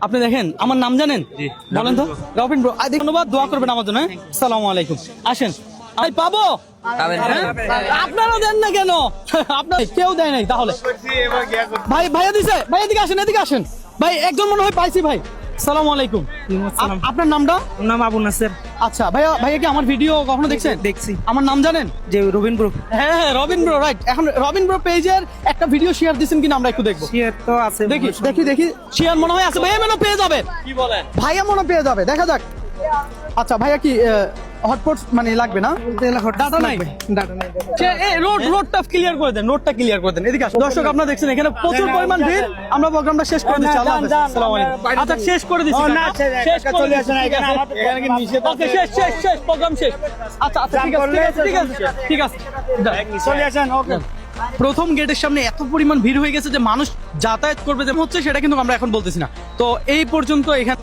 আপনি দেখেন আমার নাম জানেন? বলেন তো। রবিন ব্রো, ধন্যবাদ, দোয়া করবেন আমার জন্য। আসসালামু আলাইকুম। আসেন, আমি পাবো। হ্যাঁ? আপনারা দেন না কেন? আপনার কেউ দেয় নাই তাহলে? ভাই, ভাইয়া দিছে। ভাই এদিকে আসেন, এদিকে আসেন। ভাই একজন মনে হয় পাইছি ভাই। আসসালামু আলাইকুম। আপনার নামটা? নাম আবু নাসের। আচ্ছা ভাইয়া, ভাইয়া কি আমার ভিডিও কখনো দেখছেন? দেখছি। আমার নাম জানেন? যে রবিন ব্রো। হ্যাঁ, রবিন ব্রো, রাইট। এখন রবিন ব্রো পেজের একটা ভিডিও শেয়ার দিছেন কিনা আমরা একটু দেখবো। শেয়ার তো আছে। দেখি দেখি দেখি, শেয়ার মনে হয় আছে। ভাইয়া মনে হয় পেয়ে যাবে। কি বলেন? ভাইয়া মনে হয় পেয়ে যাবে, দেখা যাক। আচ্ছা ভাইয়া কি হটপট মানে লাগবে না? ডাটা নাই। ডাটা নাই। রোডটা ক্লিয়ার করে দেন, রোডটা ক্লিয়ার করে দেন। এদিকে আসুন। দর্শক আপনারা দেখছেন এখানে প্রচুর পরিমাণ ভিড়। আমরা প্রোগ্রামটা শেষ করে দিচ্ছি। আল্লাহ হাফেজ। আসসালামু আলাইকুম। আচ্ছা শেষ করে দিচ্ছি। শেষ চলে আসেন এখানে। এখানে কি নিষেধ? ওকে, শেষ শেষ শেষ, প্রোগ্রাম শেষ। আচ্ছা আচ্ছা, ঠিক আছে ঠিক আছে ঠিক আছে। চলে আসেন। ওকে। প্রথম গেটের সামনে এত পরিমাণ ভিড় হয়ে গেছে যে মানুষ যাতায়াত করবে যে হচ্ছে সেটা কিন্তু আমরা এখন বলতেছি না। তো এই পর্যন্ত এখানে